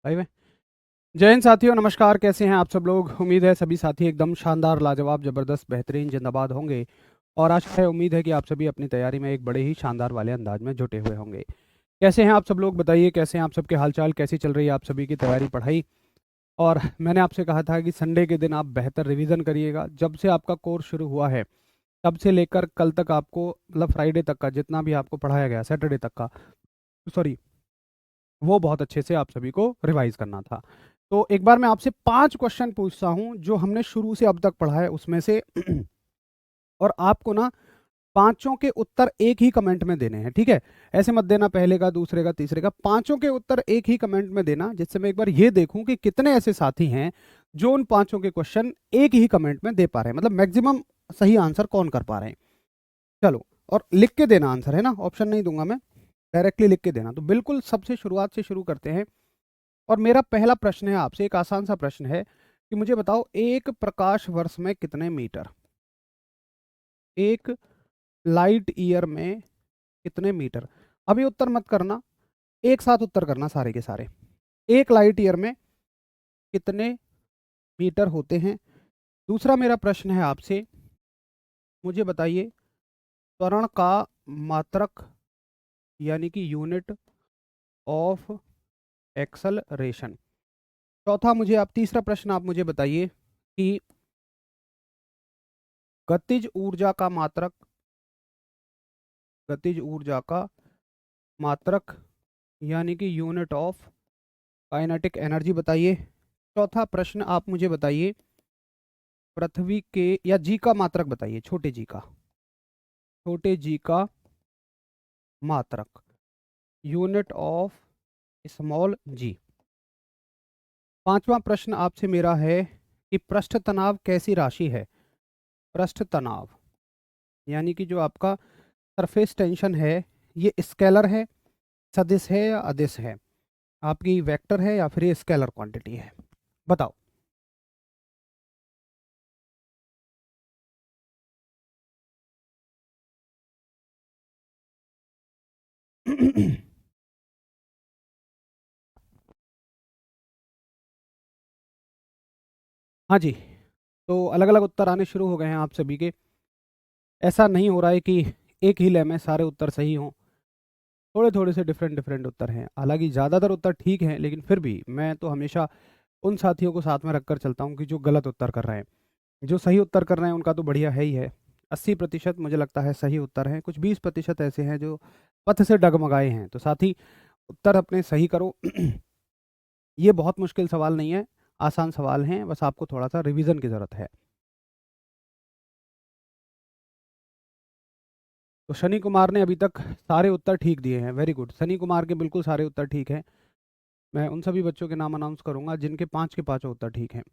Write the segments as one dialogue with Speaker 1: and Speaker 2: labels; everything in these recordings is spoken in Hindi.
Speaker 1: भाई में जय हिंद साथियों, नमस्कार। कैसे हैं आप सब लोग? उम्मीद है सभी साथी एकदम शानदार, लाजवाब, जबरदस्त, बेहतरीन, जिंदाबाद होंगे। और आशा है, उम्मीद है कि आप सभी अपनी तैयारी में एक बड़े ही शानदार वाले अंदाज में जुटे हुए होंगे। कैसे हैं आप सब लोग? बताइए कैसे हैं आप सबके हालचाल, कैसी चल रही है आप सभी की तैयारी, पढ़ाई। और मैंने आपसे कहा था कि संडे के दिन आप बेहतर रिवीजन करिएगा। जब से आपका कोर्स शुरू हुआ है तब से लेकर कल तक आपको, मतलब फ्राइडे तक का जितना भी आपको पढ़ाया गया, सैटरडे तक का, सॉरी, वो बहुत अच्छे से आप सभी को रिवाइज करना था। तो एक बार मैं आपसे 5 क्वेश्चन पूछता हूं जो हमने शुरू से अब तक पढ़ा है उसमें से। और आपको ना पांचों के उत्तर एक ही कमेंट में देने हैं, ठीक है? ऐसे मत देना पहले का, दूसरे का, तीसरे का, पांचों के उत्तर एक ही कमेंट में देना, जिससे मैं एक बार ये देखूं कि कितने ऐसे साथी हैं जो उन पांचों के क्वेश्चन एक ही कमेंट में दे पा रहे हैं, मतलब मैक्सिमम सही आंसर कौन कर पा रहे हैं। चलो, और लिख के देना आंसर, है ना? ऑप्शन नहीं दूंगा मैं, डायरेक्टली लिख के देना। तो बिल्कुल सबसे शुरुआत से शुरू करते हैं। और मेरा पहला प्रश्न है आपसे, एक आसान सा प्रश्न है कि मुझे बताओ, एक प्रकाश वर्ष में कितने मीटर? एक लाइट ईयर में कितने मीटर? अभी उत्तर मत करना, एक साथ उत्तर करना सारे के सारे। एक लाइट ईयर में कितने मीटर होते हैं? दूसरा मेरा प्रश्न है आपसे, मुझे बताइए त्वरण का मात्रक, यानी कि यूनिट ऑफ एक्सलरेशन। चौथा, मुझे आप तीसरा प्रश्न आप मुझे बताइए कि गतिज ऊर्जा का मात्रक, गतिज ऊर्जा का मात्रक यानी कि यूनिट ऑफ काइनेटिक एनर्जी बताइए। चौथा प्रश्न आप मुझे बताइए पृथ्वी के, या जी का मात्रक बताइए, छोटे जी का, छोटे जी का मात्रक, यूनिट ऑफ स्मॉल जी। पांचवा प्रश्न आपसे मेरा है कि पृष्ठ तनाव कैसी राशि है? पृष्ठ तनाव यानी कि जो आपका सरफेस टेंशन है, ये स्केलर है, सदिश है या अदिश है? आपकी वेक्टर है या फिर ये स्केलर क्वांटिटी है? बताओ। हाँ जी, तो अलग अलग उत्तर आने शुरू हो गए हैं आप सभी के। ऐसा नहीं हो रहा है कि एक ही लय में सारे उत्तर सही हों, थोड़े थोड़े से डिफरेंट डिफरेंट उत्तर हैं। हालांकि ज़्यादातर उत्तर ठीक हैं, लेकिन फिर भी मैं तो हमेशा उन साथियों को साथ में रखकर चलता हूँ कि जो गलत उत्तर कर रहे हैं। जो सही उत्तर कर रहे हैं उनका तो बढ़िया है ही है। 80% मुझे लगता है सही उत्तर हैं, कुछ 20% ऐसे हैं जो पथ से डगमगाए हैं। तो साथी, उत्तर अपने सही करो। ये बहुत मुश्किल सवाल नहीं है, आसान सवाल हैं, बस आपको थोड़ा सा रिवीजन की ज़रूरत है। तो शनि कुमार ने अभी तक सारे उत्तर ठीक दिए हैं, वेरी गुड। शनि कुमार के बिल्कुल सारे उत्तर ठीक हैं। मैं उन सभी बच्चों के नाम अनाउंस करूंगा जिनके पाँच के पाँचों उत्तर ठीक हैं।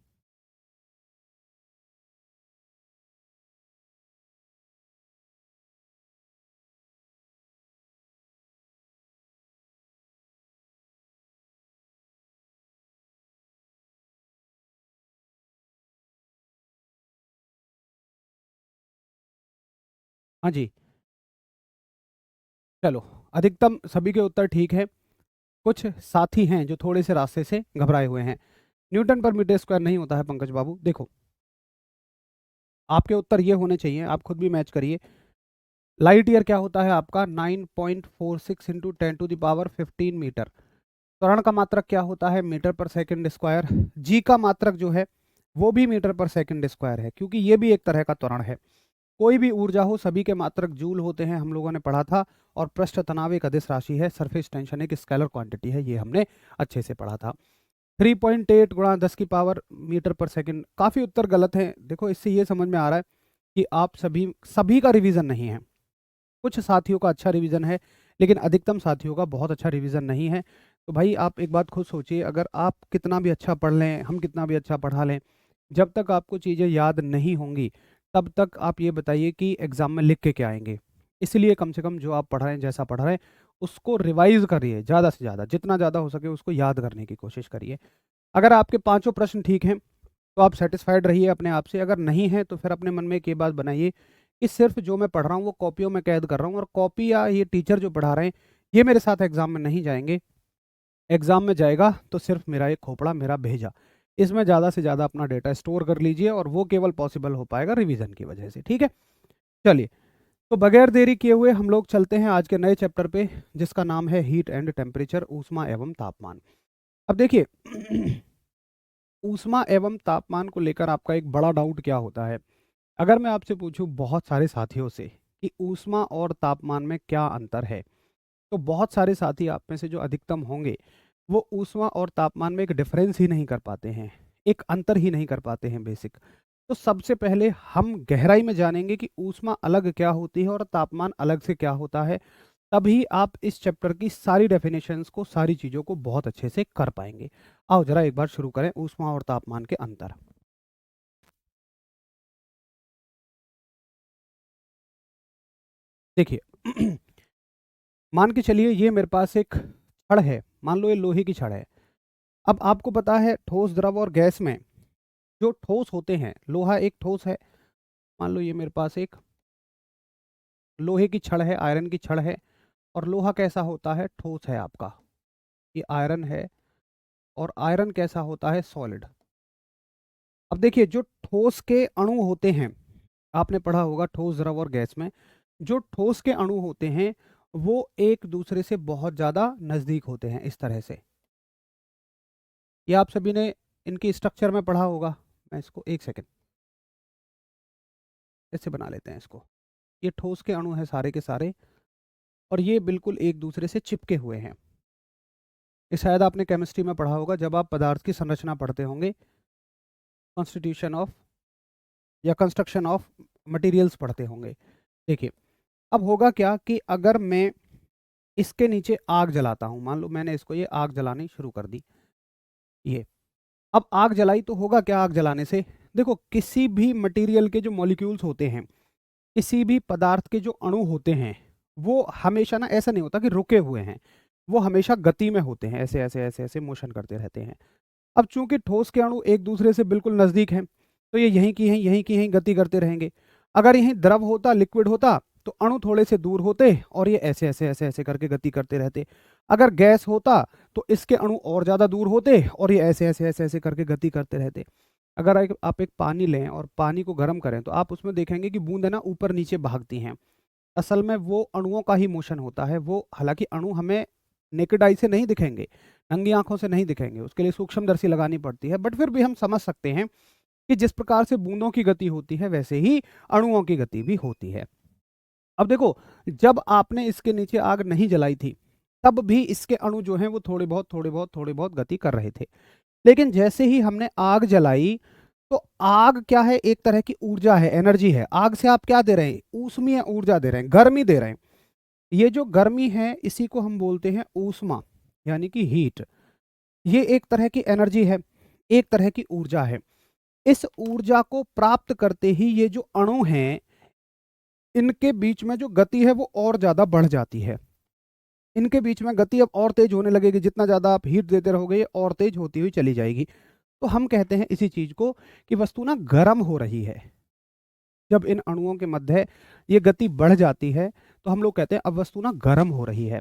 Speaker 1: हाँ जी, चलो, अधिकतम सभी के उत्तर ठीक है। कुछ साथी हैं जो थोड़े से रास्ते से घबराए हुए हैं। न्यूटन पर मीटर स्क्वायर नहीं होता है पंकज बाबू। देखो, आपके उत्तर ये होने चाहिए, आप खुद भी मैच करिए। लाइट ईयर क्या होता है आपका? 9.46 इंटू 10⁻15 मीटर। त्वरण का मात्रक क्या होता है? मीटर पर सेकंड स्क्वायर। जी का मात्रक जो है वो भी मीटर पर सेकंड स्क्वायर है, क्योंकि ये भी एक तरह का त्वरण है। कोई भी ऊर्जा हो, सभी के मात्रक जूल होते हैं, हम लोगों ने पढ़ा था। और पृष्ठ तनाव एक अदिश राशि है, सरफेस टेंशन एक स्केलर क्वांटिटी है, ये हमने अच्छे से पढ़ा था। 3.8 गुणा 10 की पावर मीटर पर सेकंड। काफ़ी उत्तर गलत हैं। देखो, इससे ये समझ में आ रहा है कि आप सभी सभी का रिवीजन नहीं है। कुछ साथियों का अच्छा रिवीजन है, लेकिन अधिकतम साथियों का बहुत अच्छा रिवीजन नहीं है। तो भाई, आप एक बात खुद सोचिए, अगर आप कितना भी अच्छा पढ़ लें, हम कितना भी अच्छा पढ़ा लें, जब तक आपको चीज़ें याद नहीं होंगी तब तक आप ये बताइए कि एग्ज़ाम में लिख के क्या आएंगे। इसलिए कम से कम जो आप पढ़ रहे हैं, जैसा पढ़ रहे हैं, उसको रिवाइज करिए ज़्यादा से ज़्यादा, जितना ज़्यादा हो सके उसको याद करने की कोशिश करिए। अगर आपके पांचों प्रश्न ठीक हैं तो आप सेटिस्फाइड रहिए अपने आप से। अगर नहीं है तो फिर अपने मन में एक ये बात बनाइए कि सिर्फ जो मैं पढ़ रहा हूँ वो कॉपियों में कैद कर रहा हूँ, और कॉपी या ये टीचर जो पढ़ा रहे हैं ये मेरे साथ एग्जाम में नहीं जाएंगे। एग्ज़ाम में जाएगा तो सिर्फ मेरा एक खोपड़ा, मेरा भेजा। इसमें ज़्यादा से ज़्यादा अपना डेटा स्टोर कर लीजिए और वो केवल पॉसिबल हो पाएगा रिवीजन की वजह से। ठीक है, चलिए, तो बगैर देरी किए हुए हम लोग चलते हैं आज के नए चैप्टर पे, जिसका नाम है हीट एंड टेम्परेचर, ऊष्मा एवं तापमान। अब देखिए ऊष्मा एवं तापमान को लेकर आपका एक बड़ा डाउट क्या होता है। अगर मैं आपसे पूछूं बहुत सारे साथियों से कि ऊष्मा और तापमान में क्या अंतर है, तो बहुत सारे साथी आप में से जो अधिकतम होंगे वो ऊष्मा और तापमान में एक डिफरेंस ही नहीं कर पाते हैं, एक अंतर ही नहीं कर पाते हैं बेसिक। तो सबसे पहले हम गहराई में जानेंगे कि ऊष्मा अलग क्या होती है और तापमान अलग से क्या होता है, तभी आप इस चैप्टर की सारी डेफिनेशंस को, सारी चीज़ों को बहुत अच्छे से कर पाएंगे। आओ जरा एक बार शुरू करें ऊष्मा और तापमान के अंतर। देखिए मान के चलिए ये मेरे पास एक छड़ है, मान लो ये लोहे की छड़ है। अब आपको पता है ठोस, द्रव और गैस में जो ठोस होते हैं, लोहा एक ठोस है। मान लो ये मेरे पास एक लोहे की छड़ है, आयरन की छड़ है, और लोहा कैसा होता है, ठोस है आपका। ये आयरन है और आयरन कैसा होता है, सॉलिड। अब देखिए जो ठोस के अणु होते हैं, आपने पढ़ा होगा ठोस, द्रव और गैस में जो ठोस के अणु होते हैं वो एक दूसरे से बहुत ज़्यादा नज़दीक होते हैं, इस तरह से। ये आप सभी ने इनकी स्ट्रक्चर में पढ़ा होगा। मैं इसको एक सेकेंड ऐसे बना लेते हैं इसको। ये ठोस के अणु हैं सारे के सारे, और ये बिल्कुल एक दूसरे से चिपके हुए हैं। ये शायद आपने केमिस्ट्री में पढ़ा होगा जब आप पदार्थ की संरचना पढ़ते होंगे, कॉन्स्टिट्यूशन ऑफ या कंस्ट्रक्शन ऑफ मटेरियल्स पढ़ते होंगे। देखिए अब होगा क्या कि अगर मैं इसके नीचे आग जलाता हूं, मान लो मैंने इसको ये आग जलानी शुरू कर दी, ये अब आग जलाई तो होगा क्या आग जलाने से, देखो किसी भी मटेरियल के जो मॉलिक्यूल्स होते हैं, किसी भी पदार्थ के जो अणु होते हैं, वो हमेशा ना ऐसा नहीं होता कि रुके हुए हैं, वो हमेशा गति में होते हैं, ऐसे ऐसे ऐसे ऐसे मोशन करते रहते हैं। अब चूंकि ठोस के अणु एक दूसरे से बिल्कुल नजदीक हैं, तो ये यहीं की यहीं की यहीं गति करते रहेंगे। अगर यहीं द्रव होता, लिक्विड होता, तो अणु थोड़े से दूर होते और ये ऐसे ऐसे ऐसे ऐसे करके गति करते रहते। अगर गैस होता तो इसके अणु और ज्यादा दूर होते और ये ऐसे ऐसे ऐसे ऐसे करके गति करते रहते। अगर आप एक पानी लें और पानी को गर्म करें तो आप उसमें देखेंगे कि बूंदें ना ऊपर नीचे भागती हैं। असल में वो अणुओं का ही मोशन होता है। वो हालांकि अणु हमें नेकेड आई से नहीं दिखेंगे, नंगी आंखों से नहीं दिखेंगे, उसके लिए सूक्ष्मदर्शी लगानी पड़ती है, बट फिर भी हम समझ सकते हैं कि जिस प्रकार से बूंदों की गति होती है वैसे ही अणुओं की गति भी होती है। अब देखो जब आपने इसके नीचे आग नहीं जलाई थी तब भी इसके अणु जो हैं वो थोड़े बहुत गति कर रहे थे। लेकिन जैसे ही हमने आग जलाई तो आग क्या है, एक तरह की ऊर्जा है, एनर्जी है। आग से आप क्या दे रहे हैं, ऊष्मीय ऊर्जा दे रहे हैं, गर्मी दे रहे हैं। ये जो गर्मी है इसी को हम बोलते हैं ऊष्मा, यानी कि हीट। ये एक तरह की एनर्जी है, एक तरह की ऊर्जा है। इस ऊर्जा को प्राप्त करते ही ये जो अणु हैं इनके बीच में जो गति है वो और ज्यादा बढ़ जाती है। इनके बीच में गति अब और तेज होने लगेगी, जितना ज्यादा आप हीट देते रहोगे ये और तेज होती हुई चली जाएगी। तो हम कहते हैं इसी चीज को कि वस्तु ना गर्म हो रही है। जब इन अणुओं के मध्य ये गति बढ़ जाती है तो हम लोग कहते हैं अब वस्तु ना गर्म हो रही है।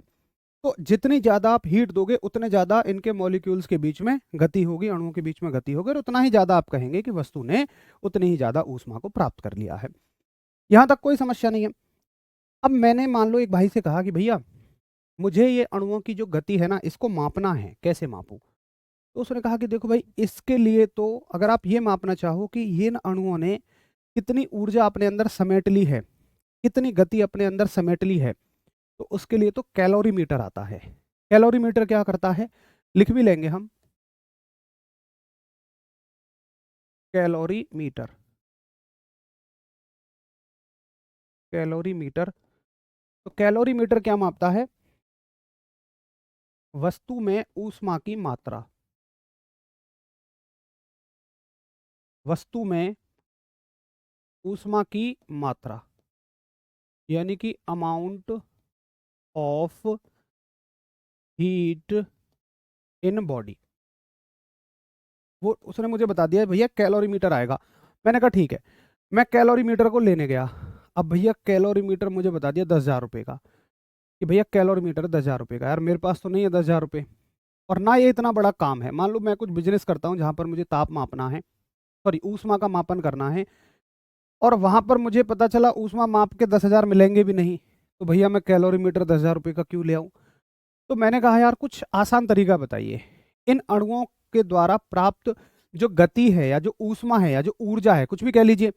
Speaker 1: तो जितनी ज्यादा आप हीट दोगे उतने ज्यादा इनके मॉलिक्यूल्स के बीच में गति होगी, अणुओं के बीच में गति होगी, और उतना ही ज्यादा आप कहेंगे कि वस्तु ने उतनी ही ज्यादा ऊष्मा को प्राप्त कर लिया है। यहां तक कोई समस्या नहीं है। अब मैंने मान लो एक भाई से कहा कि भैया मुझे ये अणुओं की जो गति है ना इसको मापना है, कैसे मापूं। तो उसने कहा कि देखो भाई इसके लिए तो अगर आप ये मापना चाहो कि ये अणुओं ने कितनी ऊर्जा अपने अंदर समेट ली है, कितनी गति अपने अंदर समेट ली है, तो उसके लिए तो कैलोरीमीटर आता है। कैलोरीमीटर क्या करता है, लिख भी लेंगे हम, कैलोरीमीटर। कैलोरीमीटर, तो कैलोरीमीटर क्या मापता है, वस्तु में ऊष्मा की मात्रा, वस्तु में ऊष्मा की मात्रा, यानी कि amount of heat in body. वो उसने मुझे बता दिया भैया कैलोरीमीटर आएगा। मैंने कहा ठीक है, मैं कैलोरीमीटर को लेने गया। अब भैया कैलोरीमीटर मुझे बता दिया 10,000 रुपये का, कि भैया कैलोरीमीटर 10,000 रुपये का। यार मेरे पास तो नहीं है 10,000 रुपये, और ना ये इतना बड़ा काम है। मान लो मैं कुछ बिजनेस करता हूँ जहाँ पर मुझे ताप मापना है, सॉरी ऊष्मा का मापन करना है, और वहाँ पर मुझे पता चला ऊष्मा माप के 10,000 मिलेंगे भी नहीं, तो भैया मैं कैलोरीमीटर 10,000 रुपये का क्यों ले आऊँ। तो मैंने कहा यार कुछ आसान तरीका बताइए, इन अणुओं के द्वारा प्राप्त जो गति है या जो ऊष्मा है या जो ऊर्जा है, कुछ भी कह लीजिए,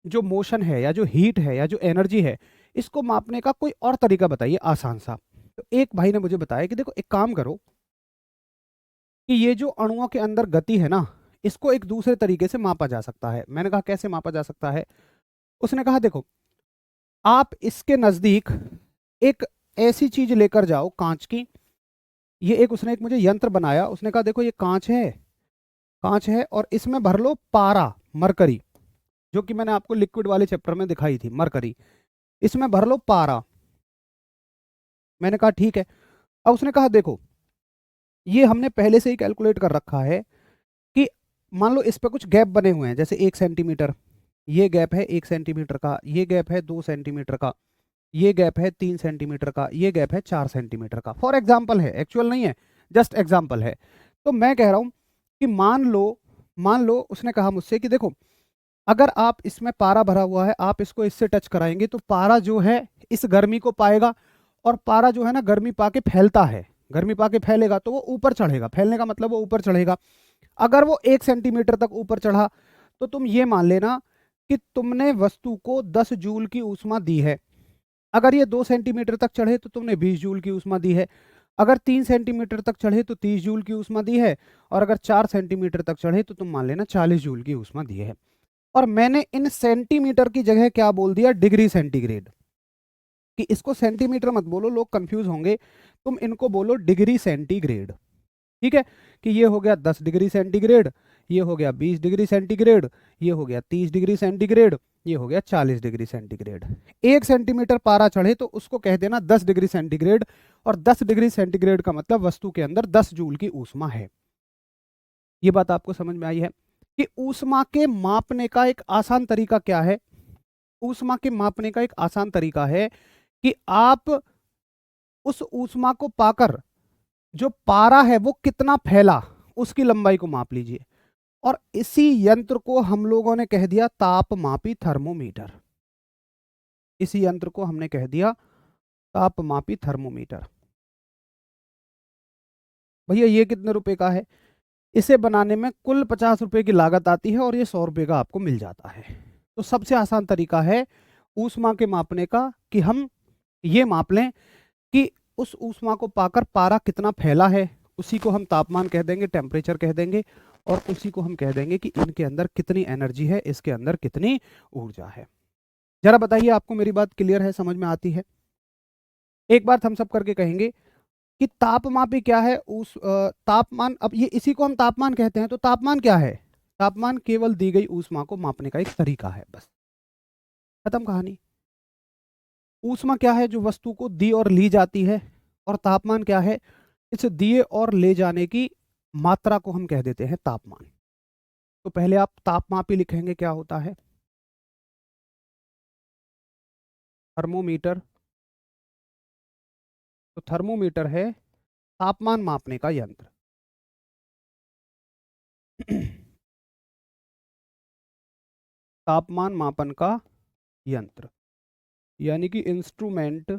Speaker 1: जो मोशन है या जो हीट है या जो एनर्जी है, इसको मापने का कोई और तरीका बताइए आसान सा। तो एक भाई ने मुझे बताया कि देखो एक काम करो कि ये जो अणुओं के अंदर गति है ना, इसको एक दूसरे तरीके से मापा जा सकता है। मैंने कहा कैसे मापा जा सकता है। उसने कहा देखो, आप इसके नजदीक एक ऐसी चीज लेकर जाओ कांच की, ये एक उसने एक मुझे यंत्र बनाया, उसने कहा देखो ये कांच है, कांच है और इसमें भर लो पारा, मरकरी, जो कि मैंने आपको लिक्विड वाले चैप्टर में दिखाई थी, मरकरी, इसमें भर लो पारा। मैंने कहा ठीक है। अब उसने कहा देखो ये हमने पहले से ही कैलकुलेट कर रखा है कि मान लो इस पे कुछ गैप बने हुए हैं, जैसे 1 सेंटीमीटर, ये गैप है 1 सेंटीमीटर का, ये गैप है 2 सेंटीमीटर का, ये गैप है 3 सेंटीमीटर का, ये गैप है 4 सेंटीमीटर का। फॉर एग्जाम्पल है, एक्चुअल नहीं है, जस्ट एग्जाम्पल है। तो मैं कह रहा हूं कि मान लो उसने कहा मुझसे कि देखो अगर आप इसमें पारा भरा हुआ है, आप इसको इससे टच कराएंगे तो पारा जो है इस गर्मी को पाएगा, और पारा जो है ना गर्मी पाके फैलता है, गर्मी पाके फैलेगा तो वो ऊपर चढ़ेगा, फैलने का मतलब वो ऊपर चढ़ेगा। अगर वो 1 सेंटीमीटर तक ऊपर चढ़ा तो तुम ये मान लेना कि तुमने वस्तु को 10 जूल की ऊष्मा दी है। अगर ये 2 सेंटीमीटर तक चढ़े तो तुमने 20 जूल की ऊष्मा दी है। अगर 3 सेंटीमीटर तक चढ़े तो 30 जूल की ऊष्मा दी है। और अगर 4 सेंटीमीटर तक चढ़े तो तुम मान लेना 40 जूल की ऊष्मा दी है। और मैंने इन सेंटीमीटर की जगह क्या बोल दिया, डिग्री सेंटीग्रेड, कि इसको सेंटीमीटर मत बोलो, लोग कंफ्यूज होंगे, तुम इनको बोलो डिग्री सेंटीग्रेड। ठीक है, कि ये हो गया 10 डिग्री सेंटीग्रेड, ये हो गया 20 डिग्री सेंटीग्रेड, ये हो गया 30 डिग्री सेंटीग्रेड, ये हो गया 40 डिग्री सेंटीग्रेड। 1 सेंटीमीटर पारा चढ़े तो उसको कह देना 10 डिग्री सेंटीग्रेड, और 10 डिग्री सेंटीग्रेड का मतलब वस्तु के अंदर 10 जूल की ऊष्मा है। ये बात आपको समझ में आई है कि ऊष्मा के मापने का एक आसान तरीका क्या है। ऊष्मा के मापने का एक आसान तरीका है कि आप उस ऊष्मा को पाकर जो पारा है वो कितना फैला, उसकी लंबाई को माप लीजिए। और इसी यंत्र को हम लोगों ने कह दिया तापमापी थर्मोमीटर। इसी यंत्र को हमने कह दिया तापमापी थर्मोमीटर। भैया ये कितने रुपए का है, इसे बनाने में कुल 50 रुपए की लागत आती है और ये 100 रुपए का आपको मिल जाता है। तो सबसे आसान तरीका है ऊष्मा के मापने का कि हम ये माप लें कि उस ऊष्मा को पाकर पारा कितना फैला है, उसी को हम तापमान कह देंगे, टेम्परेचर कह देंगे, और उसी को हम कह देंगे कि इनके अंदर कितनी एनर्जी है, इसके अंदर कितनी ऊर्जा है। जरा बताइए आपको मेरी बात क्लियर है, समझ में आती है। एक बार हम सब करके कहेंगे कि तापमापी क्या है, उस तापमान, अब ये इसी को हम तापमान कहते हैं। तो तापमान क्या है, तापमान केवल दी गई ऊष्मा को मापने का एक तरीका है, बस खत्म कहानी। ऊष्मा क्या है, जो वस्तु को दी और ली जाती है, और तापमान क्या है, इस दिए और ले जाने की मात्रा को हम कह देते हैं तापमान। तो पहले आप तापमापी लिखेंगे, क्या होता है, थर्मोमीटर। तो थर्मोमीटर है तापमान मापने का यंत्र। तापमान मापन का यंत्र, यानी कि instrument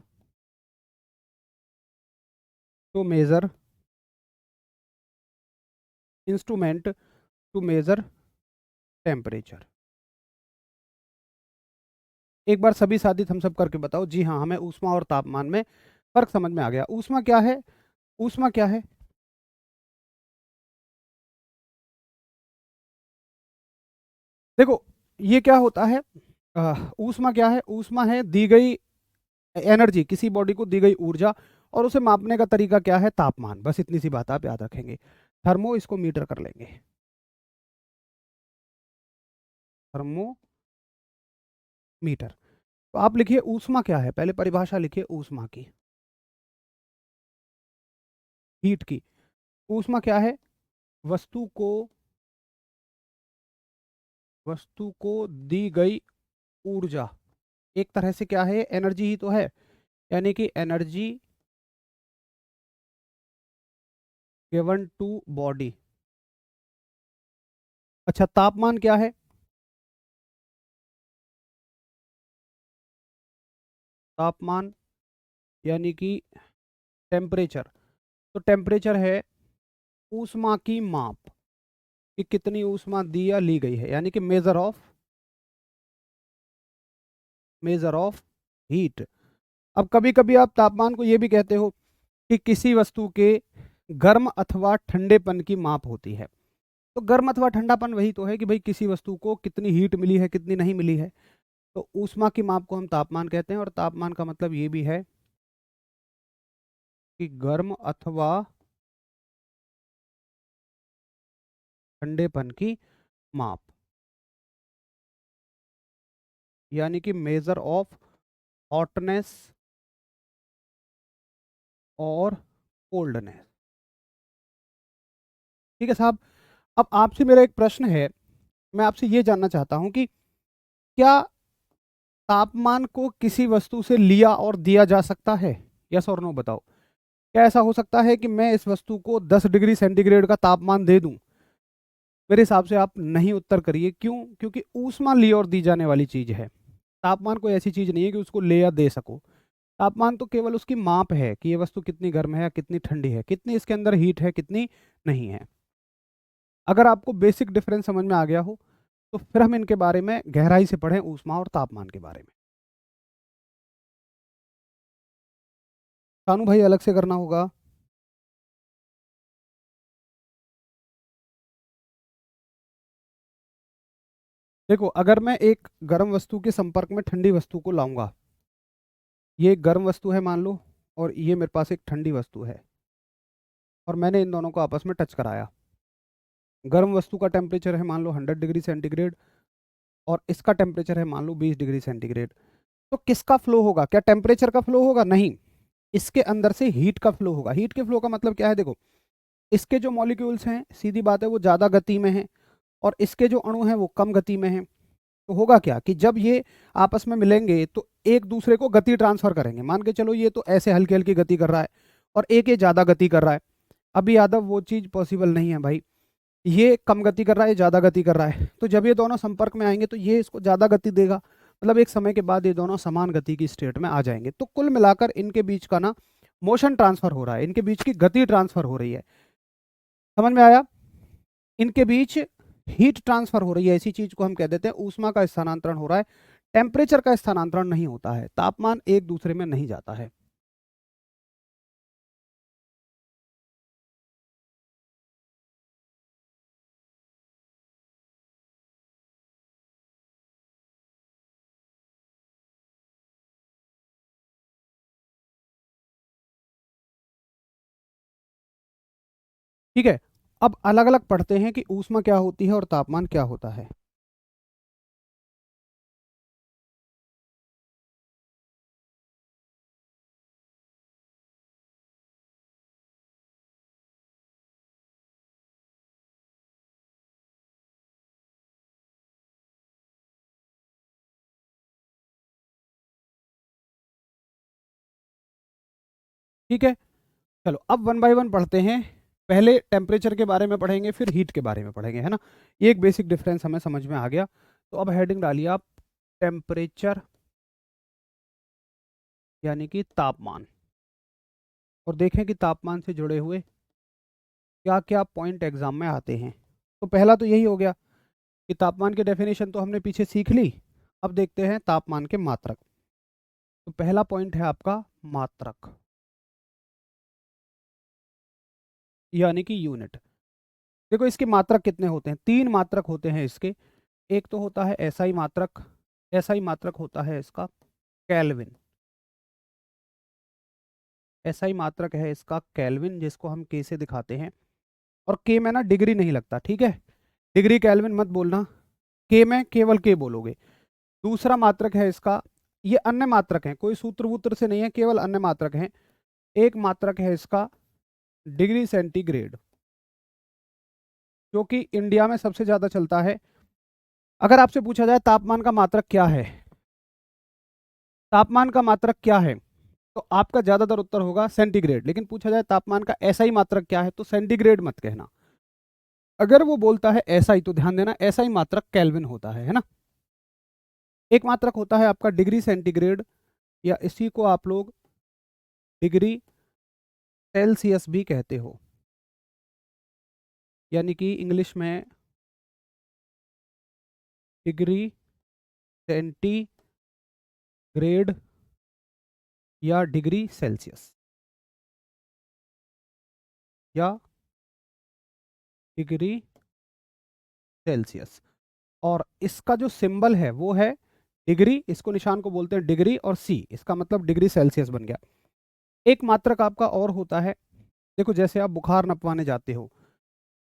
Speaker 1: to measure, instrument to measure temperature. एक बार सभी साथी हम सब करके बताओ, जी हाँ हमें ऊष्मा और तापमान में फर्क समझ में आ गया। ऊष्मा क्या है, ऊष्मा क्या है, देखो ये क्या होता है, ऊष्मा क्या है, ऊष्मा है दी गई एनर्जी, किसी बॉडी को दी गई ऊर्जा, और उसे मापने का तरीका क्या है, तापमान। बस इतनी सी बात आप याद रखेंगे। थर्मो, इसको मीटर कर लेंगे, थर्मोमीटर। तो आप लिखिए ऊष्मा क्या है, पहले परिभाषा लिखिए ऊष्मा की, हीट की। ऊष्मा क्या है, वस्तु को, वस्तु को दी गई ऊर्जा, एक तरह से क्या है, एनर्जी ही तो है, यानी कि एनर्जी गिवन टू बॉडी। अच्छा, तापमान क्या है? तापमान यानी कि टेम्परेचर। तो टेम्परेचर है ऊष्मा की माप कि कितनी ऊष्मा दी या ली गई है, यानी कि मेजर ऑफ हीट। अब कभी कभी आप तापमान को ये भी कहते हो कि किसी वस्तु के गर्म अथवा ठंडेपन की माप होती है। तो गर्म अथवा ठंडापन वही तो है कि भाई किसी वस्तु को कितनी हीट मिली है, कितनी नहीं मिली है। तो ऊष्मा की माप को हम तापमान कहते हैं, और तापमान का मतलब ये भी है कि गर्म अथवा ठंडेपन की माप, यानी कि मेजर ऑफ हॉटनेस और कोल्डनेस। ठीक है साहब। अब आपसे मेरा एक प्रश्न है, मैं आपसे ये जानना चाहता हूं कि क्या तापमान को किसी वस्तु से लिया और दिया जा सकता है? यस और नो बताओ। क्या ऐसा हो सकता है कि मैं इस वस्तु को 10 डिग्री सेंटीग्रेड का तापमान दे दूं? मेरे हिसाब से आप नहीं उत्तर करिए। क्यों? क्योंकि ऊष्मा ली और दी जाने वाली चीज है। तापमान कोई ऐसी चीज नहीं है कि उसको ले या दे सको। तापमान तो केवल उसकी माप है कि ये वस्तु कितनी गर्म है या कितनी ठंडी है, कितनी इसके अंदर हीट है, कितनी नहीं है। अगर आपको बेसिक डिफरेंस समझ में आ गया हो तो फिर हम इनके बारे में गहराई से पढ़ें, ऊष्मा और तापमान के बारे में। कानू भाई अलग से करना होगा। देखो, अगर मैं एक गर्म वस्तु के संपर्क में ठंडी वस्तु को लाऊंगा, ये एक गर्म वस्तु है मान लो, और ये मेरे पास एक ठंडी वस्तु है, और मैंने इन दोनों को आपस में टच कराया। गर्म वस्तु का टेम्परेचर है मान लो 100 डिग्री सेंटीग्रेड, और इसका टेम्परेचर है मान लो 20 डिग्री सेंटीग्रेड। तो किसका फ्लो होगा? क्या टेम्परेचर का फ्लो होगा? नहीं, इसके अंदर से हीट का फ्लो होगा। हीट के फ्लो का मतलब क्या है? देखो, इसके जो मॉलिक्यूल्स हैं, सीधी बात है, वो ज़्यादा गति में हैं, और इसके जो अणु हैं वो कम गति में हैं। तो होगा क्या कि जब ये आपस में मिलेंगे तो एक दूसरे को गति ट्रांसफर करेंगे। मान के चलो ये तो ऐसे हल्की हल्की गति कर रहा है, और एक ये ज़्यादा गति कर रहा है। अभी यादव वो चीज़ पॉसिबल नहीं है भाई। ये कम गति कर रहा है, ये ज़्यादा गति कर रहा है, तो जब ये दोनों संपर्क में आएंगे तो ये इसको ज़्यादा गति देगा। मतलब एक समय के बाद ये दोनों समान गति की स्टेट में आ जाएंगे। तो कुल मिलाकर इनके बीच का ना मोशन ट्रांसफर हो रहा है, इनके बीच की गति ट्रांसफर हो रही है। समझ में आया? इनके बीच हीट ट्रांसफर हो रही है, ऐसी चीज को हम कह देते हैं ऊष्मा का स्थानांतरण हो रहा है। टेम्परेचर का स्थानांतरण नहीं होता है, तापमान एक दूसरे में नहीं जाता है। ठीक है, अब अलग अलग पढ़ते हैं कि ऊष्मा क्या होती है और तापमान क्या होता है। ठीक है, चलो अब वन बाय वन पढ़ते हैं। पहले टेम्परेचर के बारे में पढ़ेंगे, फिर हीट के बारे में पढ़ेंगे, है ना। ये एक बेसिक डिफरेंस हमें समझ में आ गया। तो अब हेडिंग डालिए आप, टेम्परेचर यानी कि तापमान, और देखें कि तापमान से जुड़े हुए क्या क्या पॉइंट एग्जाम में आते हैं। तो पहला तो यही हो गया कि तापमान की डेफिनेशन तो हमने पीछे सीख ली। अब देखते हैं तापमान के मात्रक। तो पहला पॉइंट है आपका मात्रक, यानी कि यूनिट। देखो, इसके मात्रक कितने होते हैं? 3 मात्रक होते हैं इसके। एक तो होता है एसआई मात्रक। एसआई मात्रक होता है इसका केल्विन। एसआई मात्रक है इसका केल्विन, जिसको हम के से दिखाते हैं। और के में ना डिग्री नहीं लगता, ठीक है। डिग्री केल्विन मत बोलना, के में केवल के बोलोगे। दूसरा मात्रक है इसका, ये अन्य मात्रक हैं, कोई सूत्र वूत्र से नहीं है, केवल अन्य मात्रक हैं। एक मात्रक है इसका डिग्री सेंटीग्रेड, जो कि इंडिया में सबसे ज्यादा चलता है। अगर आपसे पूछा जाए तापमान का मात्रक क्या है, तापमान का मात्रक क्या है, तो आपका ज्यादातर उत्तर होगा सेंटीग्रेड। लेकिन पूछा जाए तापमान का ऐसा ही मात्रक क्या है, तो सेंटीग्रेड मत कहना। अगर वो बोलता है ऐसा ही, तो ध्यान देना ऐसा ही मात्रक केल्विन होता है ना। एक मात्रक होता है आपका डिग्री सेंटीग्रेड, या इसी को आप लोग डिग्री सेल्सियस भी कहते हो, यानी कि इंग्लिश में डिग्री सेंटीग्रेड या डिग्री सेल्सियस या डिग्री सेल्सियस। और इसका जो सिंबल है वो है डिग्री, इसको निशान को बोलते हैं डिग्री, और सी इसका मतलब डिग्री सेल्सियस बन गया। एक मात्रक आपका और होता है, देखो जैसे आप बुखार नपवाने जाते हो,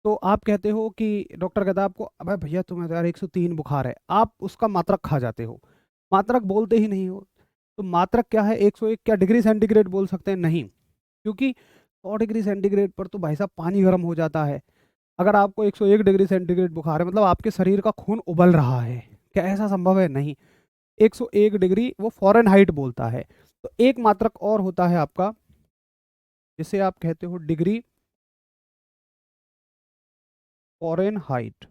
Speaker 1: तो आप कहते हो कि डॉक्टर कहता है आपको, अबे भैया तुम्हें तो यार 103 बुखार है, आप उसका मात्रक खा जाते हो, मात्रक बोलते ही नहीं हो। तो मात्रक क्या है, 101 क्या डिग्री सेंटीग्रेड बोल सकते हैं? नहीं, क्योंकि 100 डिग्री सेंटीग्रेड पर तो भाई साहब पानी गर्म हो जाता है। अगर आपको 101 डिग्री सेंटीग्रेड बुखार है, मतलब आपके शरीर का खून उबल रहा है, क्या ऐसा संभव है? नहीं। 101 डिग्री वो फ़ारेनहाइट बोलता है। तो एक मात्रक और होता है आपका, जिसे आप कहते हो डिग्री फ़ारेनहाइट।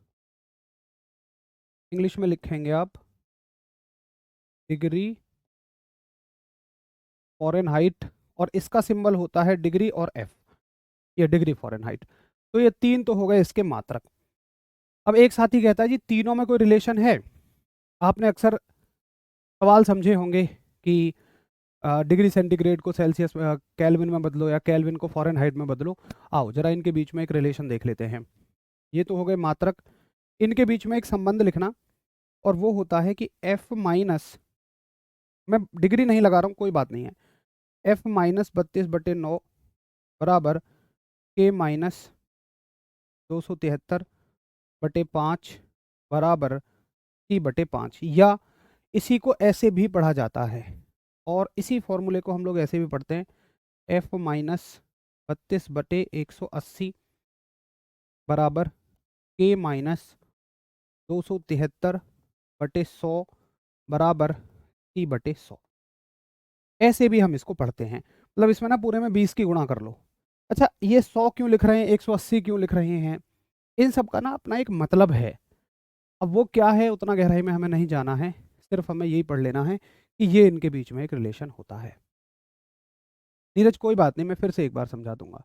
Speaker 1: इंग्लिश में लिखेंगे आप डिग्री फ़ारेनहाइट, और इसका सिंबल होता है डिग्री और एफ, ये डिग्री फ़ारेनहाइट। तो ये तीन तो हो गए इसके मात्रक। अब एक साथी कहता है जी तीनों में कोई रिलेशन है। आपने अक्सर सवाल समझे होंगे कि डिग्री सेंटीग्रेड को सेल्सियस केल्विन में बदलो, या केल्विन को फ़ारेनहाइट में बदलो। आओ जरा इनके बीच में एक रिलेशन देख लेते हैं। ये तो हो गए मात्रक, इनके बीच में एक संबंध लिखना, और वो होता है कि एफ माइनस, मैं डिग्री नहीं लगा रहा हूँ, कोई बात नहीं है, एफ माइनस 32/9 बराबर के माइनस 273/5 बराबर T/5, या इसी को ऐसे भी पढ़ा जाता है, और इसी फॉर्मूले को हम लोग ऐसे भी पढ़ते हैं, एफ माइनस 32/180 बराबर के माइनस 273/100 बराबर T/100। ऐसे भी हम इसको पढ़ते हैं, मतलब इसमें ना पूरे में 20 की गुणा कर लो। अच्छा, ये 100 क्यों लिख रहे हैं, 180 क्यों लिख रहे हैं, इन सब का ना अपना एक मतलब है। अब वो क्या है उतना गहराई में हमें नहीं जाना है, सिर्फ हमें यही पढ़ लेना है कि ये इनके बीच में एक रिलेशन होता है। नीरज कोई बात नहीं, मैं फिर से एक बार समझा दूंगा।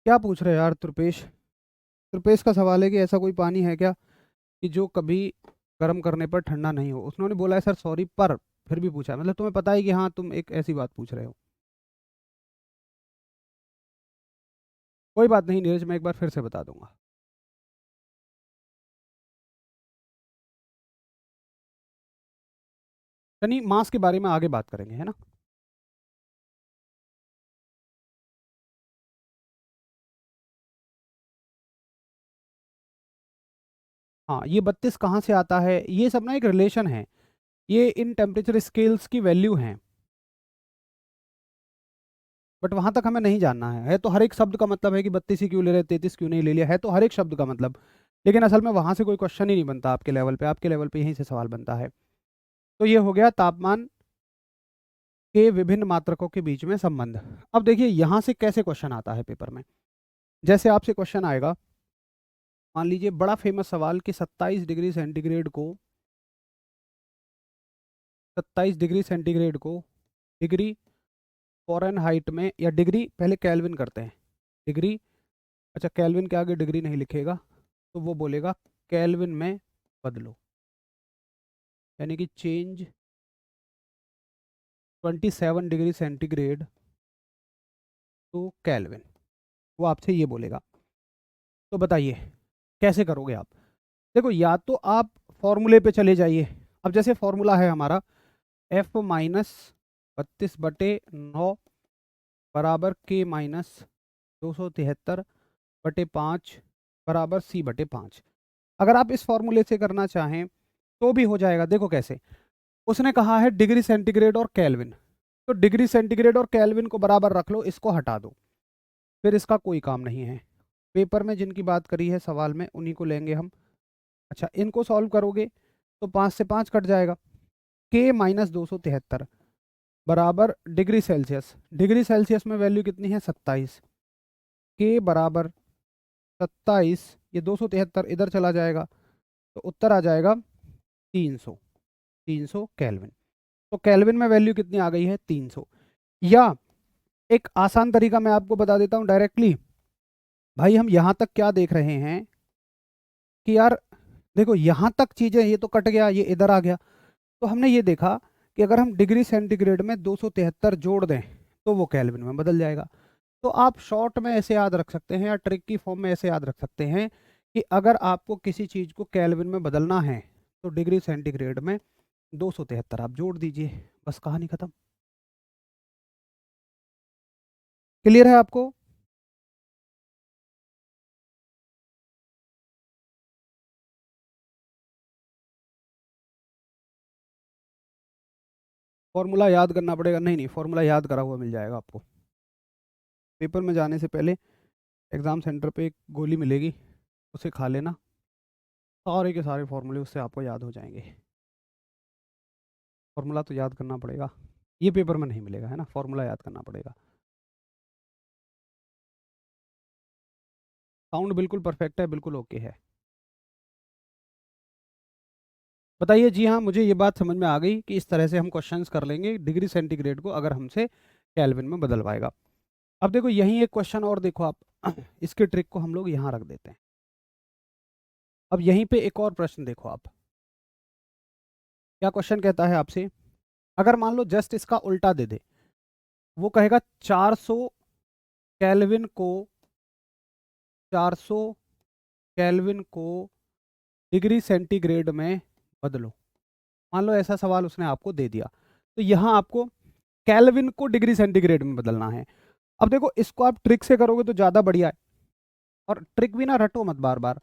Speaker 1: क्या पूछ रहे हैं यार त्रुपेश? त्रुपेश का सवाल है कि ऐसा कोई पानी है क्या कि जो कभी गर्म करने पर ठंडा नहीं हो। उसने बोला है सर सॉरी, पर फिर भी पूछा है, मतलब तुम्हें पता है कि हाँ तुम एक ऐसी बात पूछ रहे हो। कोई बात नहीं नीरज, मैं एक बार फिर से बता दूंगा। यानी मास के बारे में आगे बात करेंगे, है ना। हाँ, ये 32 कहाँ से आता है, ये सब ना एक रिलेशन है, ये इन टेम्परेचर स्केल्स की वैल्यू हैं, बट वहां तक हमें नहीं जानना है तो हर एक शब्द का मतलब है कि 32 ही क्यों ले रहे, 33 क्यों नहीं ले लिया, है तो हर एक शब्द का मतलब। लेकिन असल में वहां से कोई क्वेश्चन ही नहीं बनता आपके लेवल पे, आपके लेवल पे यहीं से सवाल बनता है। तो ये हो गया तापमान के विभिन्न मात्रकों के बीच में संबंध। अब देखिए यहाँ से कैसे क्वेश्चन आता है पेपर में। जैसे आपसे क्वेश्चन आएगा, मान लीजिए बड़ा फेमस सवाल कि 27 डिग्री सेंटीग्रेड को 27 डिग्री सेंटीग्रेड को डिग्री फ़ारेनहाइट में, या डिग्री पहले केल्विन करते हैं, डिग्री, अच्छा केल्विन के आगे डिग्री नहीं लिखेगा, तो वो बोलेगा केल्विन में बदलो, यानी कि change 27 degree centigrade to kelvin, वो आपसे ये बोलेगा। तो बताइए कैसे करोगे आप? देखो या तो आप फॉर्मूले पे चले जाइए। अब जैसे फॉर्मूला है हमारा एफ माइनस 32/9 बराबर के माइनस 273/5 बराबर C/5। अगर आप इस फॉर्मूले से करना चाहें तो भी हो जाएगा। देखो कैसे, उसने कहा है डिग्री सेंटीग्रेड और केल्विन, तो डिग्री सेंटीग्रेड और केल्विन को बराबर रख लो, इसको हटा दो, फिर इसका कोई काम नहीं है। पेपर में जिनकी बात करी है सवाल में उन्हीं को लेंगे हम। अच्छा, इनको सॉल्व करोगे तो 5 से 5 कट जाएगा। के माइनस 273 बराबर डिग्री सेल्सियस। डिग्री सेल्सियस में वैल्यू कितनी है? 27। के बराबर 27, ये 273 इधर चला जाएगा तो उत्तर आ जाएगा 300। 300 केल्विन। तो केल्विन में वैल्यू कितनी आ गई है? 300। या एक आसान तरीका मैं आपको बता देता हूं डायरेक्टली। भाई हम यहां तक क्या देख रहे हैं कि यार देखो यहां तक चीजें, ये तो कट गया, ये इधर आ गया। तो हमने ये देखा कि अगर हम डिग्री सेंटीग्रेड में 273 जोड़ दें तो वो केल्विन में बदल जाएगा। तो आप शॉर्ट में ऐसे याद रख सकते हैं या ट्रिक की फॉर्म में ऐसे याद रख सकते हैं कि अगर आपको किसी चीज को केल्विन में बदलना है तो डिग्री सेंटीग्रेड में 273 आप जोड़ दीजिए, बस कहानी खत्म। क्लियर है आपको? फॉर्मूला याद करना पड़ेगा? नहीं नहीं, फॉर्मूला याद करा हुआ मिल जाएगा आपको। पेपर में जाने से पहले एग्ज़ाम सेंटर पे एक गोली मिलेगी, उसे खा लेना, सारे के सारे फॉर्मूले उससे आपको याद हो जाएंगे। फॉर्मूला तो याद करना पड़ेगा, ये पेपर में नहीं मिलेगा, है ना, फॉर्मूला याद करना पड़ेगा। साउंड बिल्कुल परफेक्ट है, बिल्कुल ओके है। बताइए। जी हाँ, मुझे ये बात समझ में आ गई कि इस तरह से हम क्वेश्चंस कर लेंगे डिग्री सेंटीग्रेड को अगर हमसे केल्विन में बदलवाएगा। अब देखो यहीं एक क्वेश्चन और देखो आप, इसके ट्रिक को हम लोग यहाँ रख देते हैं। अब यहीं पे एक और प्रश्न देखो आप, क्या क्वेश्चन कहता है आपसे, अगर मान लो जस्ट इसका उल्टा दे दे, वो कहेगा 400 केल्विन को 400 केल्विन को डिग्री सेंटीग्रेड में बदलो। मान लो ऐसा सवाल उसने आपको दे दिया, तो यहाँ आपको केल्विन को डिग्री सेंटीग्रेड में बदलना है। अब देखो इसको आप ट्रिक से करोगे तो ज़्यादा बढ़िया है, और ट्रिक भी ना रटो मत बार बार।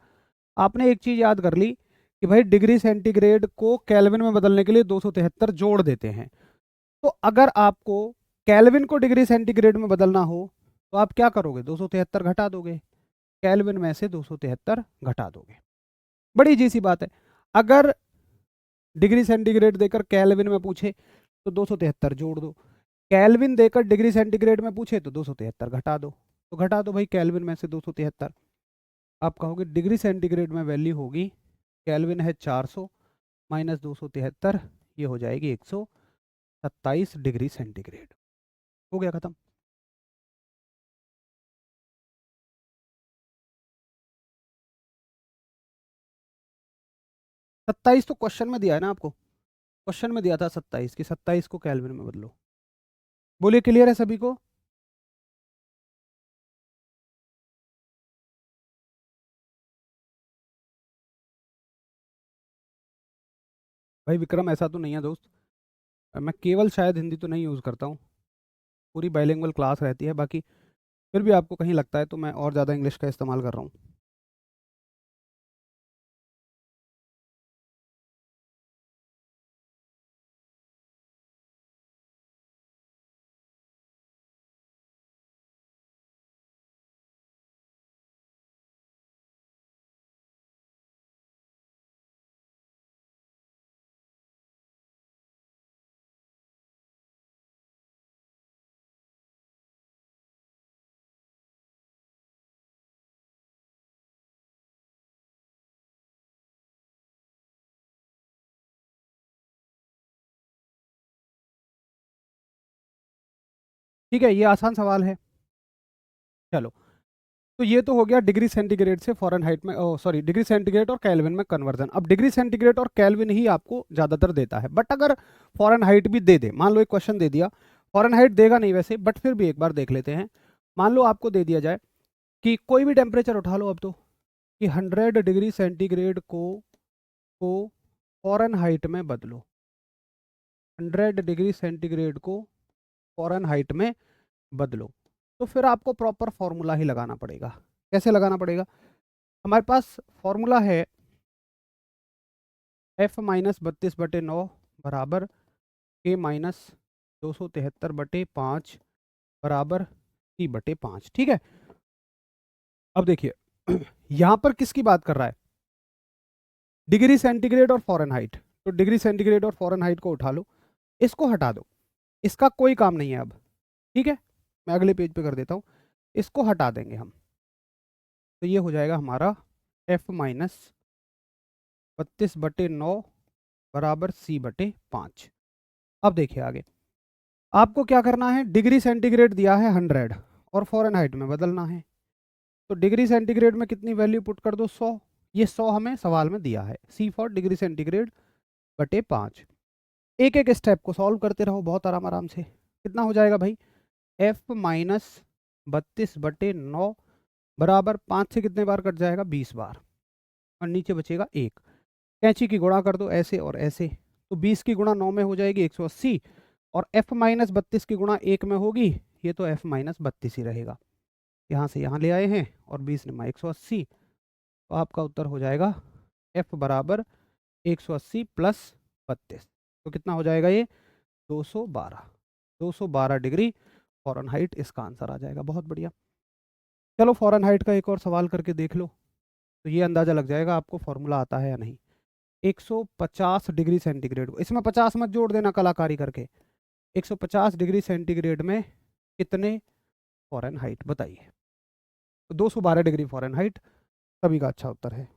Speaker 1: आपने एक चीज़ याद कर ली कि भाई डिग्री सेंटीग्रेड को केल्विन में बदलने के लिए 273 जोड़ देते हैं। तो अगर आपको केल्विन को डिग्री सेंटीग्रेड में बदलना हो तो आप क्या करोगे? 273 घटा दोगे, केल्विन में से 273 घटा दोगे। बड़ी इजी सी बात है। अगर डिग्री सेंटीग्रेड देकर केल्विन में पूछे तो 273 जोड़ दो, केल्विन देकर डिग्री सेंटीग्रेड में पूछे तो 273 घटा दो। तो घटा दो भाई केल्विन में से 273। आप कहोगे डिग्री सेंटीग्रेड में वैल्यू होगी, केल्विन है 400 माइनस 273, ये हो जाएगी 127 डिग्री सेंटीग्रेड। हो गया खत्म। 27 तो क्वेश्चन में दिया है ना आपको, क्वेश्चन में दिया था 27 कि 27 को केल्विन में बदलो। बोलिए क्लियर है सभी को? भाई विक्रम ऐसा तो नहीं है दोस्त, मैं केवल शायद हिंदी तो नहीं यूज़ करता हूँ, पूरी बाइलिंगुअल क्लास रहती है, बाकी फिर भी आपको कहीं लगता है तो मैं और ज़्यादा इंग्लिश का इस्तेमाल कर रहा हूँ। ठीक है, ये आसान सवाल है। चलो, तो ये तो हो गया डिग्री सेंटीग्रेड से फॉरेनहाइट में, ओ सॉरी, डिग्री सेंटीग्रेड और केल्विन में कन्वर्जन। अब डिग्री सेंटीग्रेड और केल्विन ही आपको ज़्यादातर देता है, बट अगर फॉरेनहाइट भी दे दे, मान लो एक क्वेश्चन दे दिया, फॉरेनहाइट देगा नहीं वैसे, बट फिर भी एक बार देख लेते हैं। मान लो आपको दे दिया जाए कि कोई भी टेम्परेचर उठा लो अब तो, कि 100 डिग्री सेंटीग्रेड को फॉरेनहाइट में बदलो, 100 डिग्री सेंटीग्रेड को फॉरेनहाइट में बदलो। तो फिर आपको प्रॉपर फॉर्मूला ही लगाना पड़ेगा। कैसे लगाना पड़ेगा? हमारे पास फॉर्मूला है f माइनस 32/9 बराबर k माइनस 273/5 बराबर c/5। ठीक है। अब देखिए यहाँ पर किसकी बात कर रहा है? डिग्री सेंटीग्रेड और फॉरेनहाइट, तो डिग्री सेंटीग्रेड और फॉरेनहाइट को उठा लो, इसको हटा दो, इसका कोई काम नहीं है अब, ठीक है। मैं अगले पेज पे कर देता हूँ, इसको हटा देंगे हम, तो ये हो जाएगा हमारा F माइनस 32/9 बराबर C/5। अब देखिए आगे, आपको क्या करना है, डिग्री सेंटीग्रेड दिया है 100 और फॉरेनहाइट में बदलना है, तो डिग्री सेंटीग्रेड में कितनी वैल्यू पुट कर दो, 100, ये 100 हमें सवाल में दिया है, C फॉर डिग्री सेंटीग्रेड बटे 5। एक एक स्टेप को सॉल्व करते रहो बहुत आराम आराम से। कितना हो जाएगा भाई, F माइनस 32/9 बराबर 5 से कितने बार कट जाएगा, 20 बार, और नीचे बचेगा 1। कैंची की गुणा कर दो ऐसे और ऐसे, तो 20 की गुणा 9 में हो जाएगी 180, और F माइनस 32 की गुणा 1 में होगी, ये तो F माइनस 32 ही रहेगा। यहाँ से यहाँ ले आए हैं और 20 × 180, तो आपका उत्तर हो जाएगा F बराबर 180 प्लस 32, तो कितना हो जाएगा ये, 212 डिग्री फॉरेनहाइट इसका आंसर आ जाएगा। बहुत बढ़िया। चलो फॉरेनहाइट का एक और सवाल करके देख लो, तो ये अंदाज़ा लग जाएगा आपको फॉर्मूला आता है या नहीं। 150 डिग्री सेंटीग्रेड को, इसमें 50 मत जोड़ देना कलाकारी करके, 150 डिग्री सेंटीग्रेड में कितने फॉरेनहाइट बताइए। तो 212 डिग्री फॉरेनहाइट सभी का अच्छा उत्तर है।